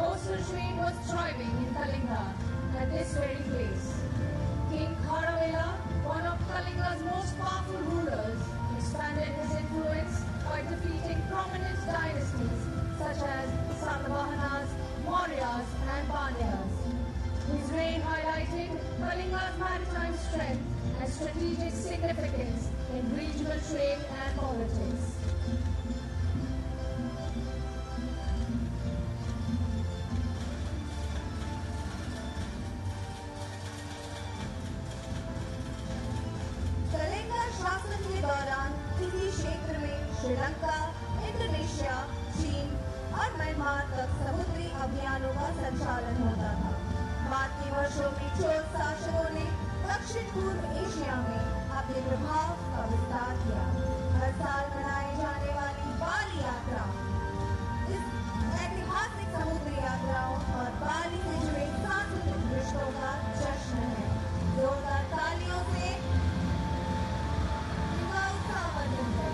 coastal trade was thriving in Kalinga at this very place. King Kharavela, one of Kalinga's most powerful rulers, expanded his influence by defeating prominent dynasties such as Satavahanas, Mauryas and Pandyas. His reign highlighted Kalinga's maritime strength and strategic significance in regional trade and politics. Kalinga शासन के दौरान किसी क्षेत्र में Sri Lanka, Indonesia, चीन और Myanmar तक समुद्री अभियानों का संचालन होता था। बाद के वर्षों में चोल शासकों ने दक्षिण पूर्व एशिया में अपने प्रभाव का विस्तार किया। हर साल मनाई जाने वाली बाली यात्रा इस ऐतिहासिक समुद्री यात्राओं और बाली से जुड़े सांस्कृतिक रिश्तों का जश्न है। जोरदार तालियों से इनका उत्साह वर्धित है।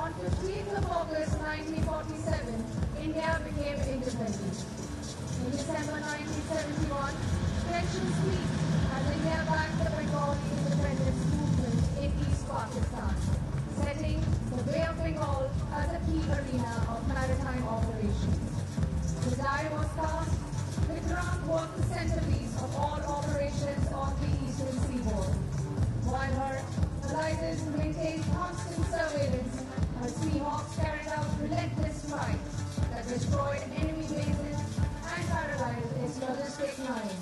On 15th of August 1947, India became independent. In December 1971, tensions peaked as India backed the Bengali independence movement in East Pakistan, setting the Bay of Bengal as a key arena of maritime operations. The die was cast. Vikrant was the centerpiece of all operations on the eastern seaboard. While her allies maintained constant surveillance, her Seahawks carried out relentless strikes that destroyed enemy bases and paralyzed its logistic line.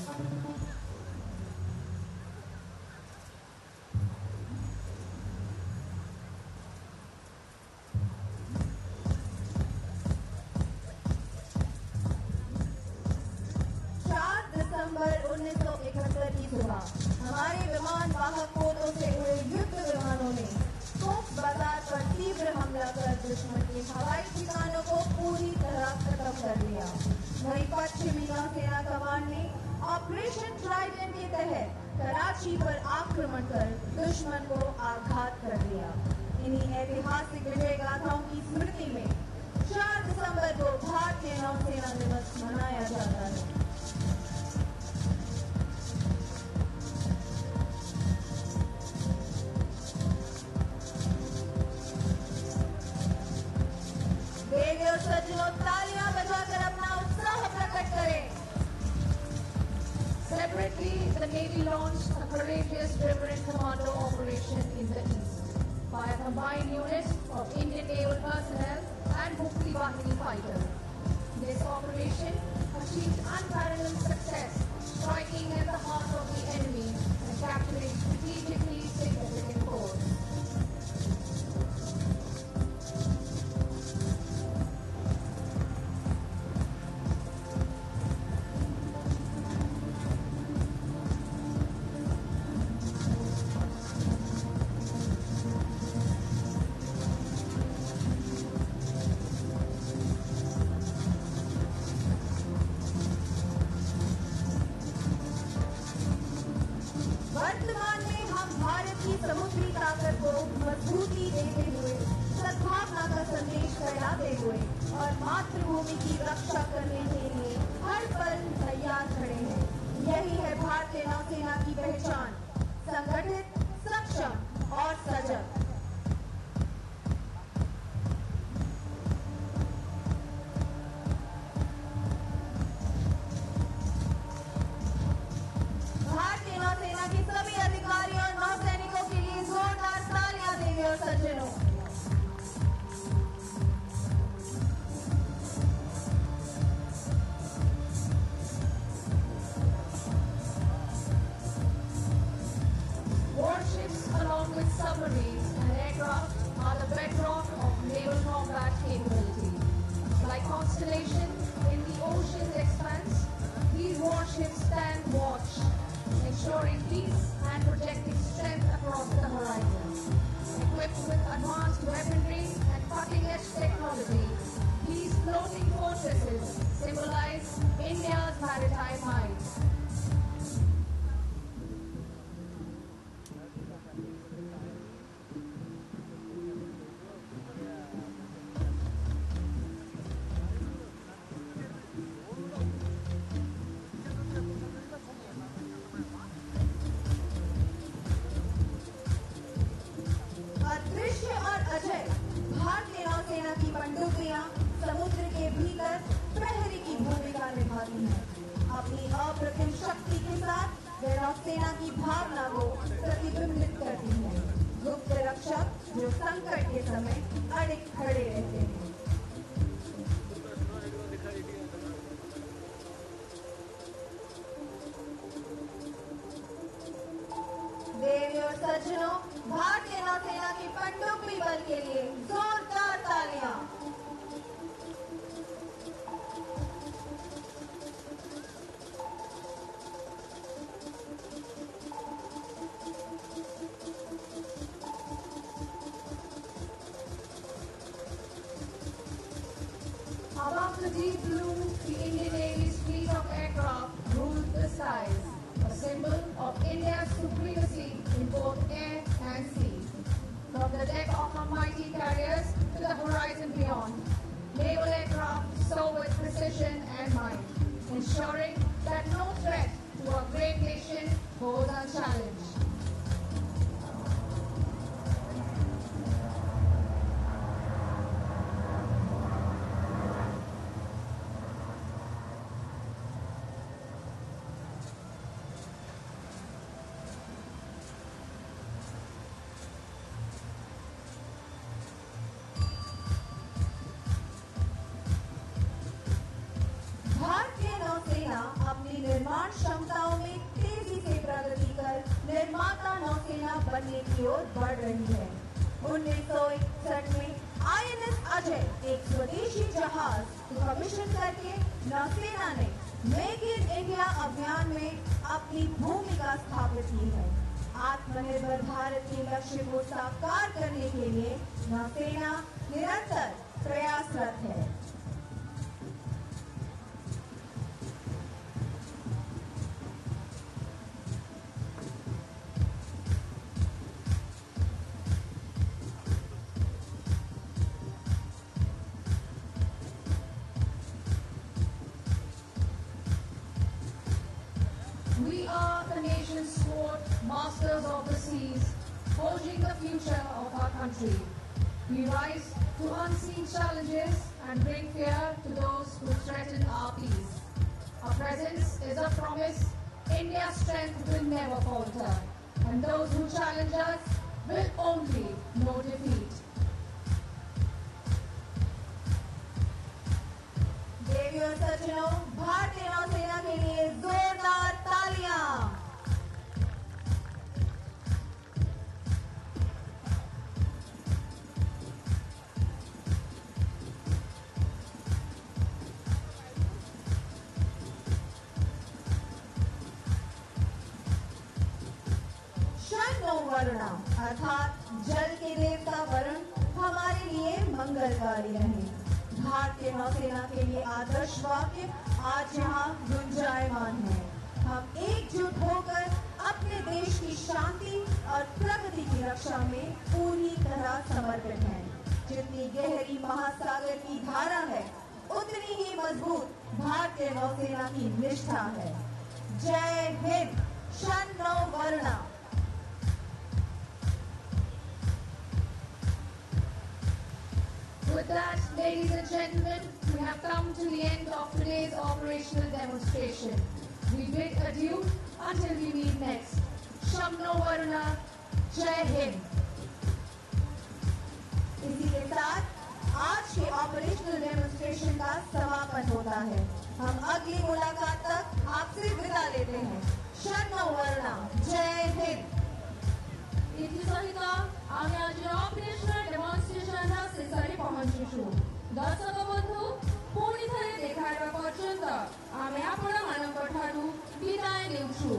1971 की सुबह हमारे विमान वाहक पोतों से उड़े युद्ध विमानों ने कोक बाजार पर तीव्र हमला कर दुश्मन के हवाई ठिकानों को पूरी तरह खत्म कर दिया। वहीं पश्चिमी नौसेना कमान ने ऑपरेशन ट्राइडेंट के तहत कराची पर आक्रमण कर दुश्मन को आघात कर दिया। इन्हीं ऐतिहासिक विजय गाथाओं की स्मृति में 4 दिसंबर को भारतीय नौसेना दिवस मनाया जाता है। देवी और सज्जनों, तालियां बजाकर अपना उत्साह प्रकट करें। Separately, the Navy launched a courageous river and commando operation in the east by a combined unit of Indian naval personnel and Mukti Bahini fighters. This operation achieved unparalleled success, striking at the heart of the enemy and capturing strategically significant forts. वर्तमान में हम भारत की समुद्री ताकत को मजबूती देते हुए, सद्भावना का संदेश फैलाते हुए और मातृभूमि की रक्षा करने के लिए हर पल तैयार खड़े हैं। यही है भारतीय नौसेना की पहचान, संगठित, सक्षम और सजग। भारतीय नौसेना के सभी अधिकारियों और नौसैनिकों के लिए जोरदार तालियां देंगे और सज्जनों। Warships, along with submarines and aircraft, are the bedrock of naval combat capability. Like Constellation in the ocean's expanse, these warships stand watch, ensuring peace and projecting strength across the horizon. Equipped with advanced weaponry and cutting-edge technology, these floating fortresses नौसेना की भावना को प्रतिबिंबित करती है। गुप्त रक्षक जो संकट के समय अड़िग खड़े रहते हैं। देवियों और सज्जनों, भारतीय नौसेना की पनडुब्बी बल के लिए जोरदार तालियां। Above the deep blue, the Indian Navy's fleet of aircraft ruled the skies, a symbol of India's supremacy in both air and sea. From the deck of our mighty carriers to the horizon beyond, naval aircraft soar with precision and might, ensuring that no threat to our great nation goes unchallenged. भारतीय नौसेना अपनी निर्माण क्षमताओं में तेजी से प्रगति कर निर्माता नौसेना बनने की ओर बढ़ रही है। 1961 में INS अजय एक स्वदेशी जहाज को कमीशन करके नौसेना ने मेक इन इंडिया अभियान में अपनी भूमिका स्थापित की है। आत्मनिर्भर भारत के लक्ष्य को साकार करने के लिए नौसेना निरंतर प्रयासरत है। We are the nation's sword, masters of the seas, forging the future of our country. We rise to unseen challenges and bring fear to those who threaten our peace. Our presence is a promise. India's strength will never falter, and those who challenge us will only know defeat. देवियों और सज्जनों, भारतीय नौसेना के लिए जोरदार तालियां। शन्नो वरुणा अर्थात जल के देवता वरुण हमारे लिए मंगलकारी रहे। भारतीय नौसेना के लिए आदर्श वाक्य आज यहाँ गुंजायमान है। हम एकजुट होकर अपने देश की शांति और प्रगति की रक्षा में पूरी तरह समर्पित हैं। जितनी गहरी महासागर की धारा है, उतनी ही मजबूत भारतीय नौसेना की निष्ठा है। जय हिंद, शन्नो Varuna. With that, ladies and gentlemen, we have come to the end of today's operational demonstration. We bid adieu until we meet next. Shamno Varuna, Jai Hind. इसी के साथ आज के ऑपरेशनल डेमोन्स्ट्रेशन का समापन होता है। हम अगली मुलाकात तक आपसे विदा लेते हैं। शन्नो वरुणा, जय हिंद। सहित आम आज ऑपरेशनल डेमोन्स्ट्रेशन शेष पहुंचुछु। दर्शक बंधु पुणी थे देखा पर्यंत आम आपण मान विदाय देउछु।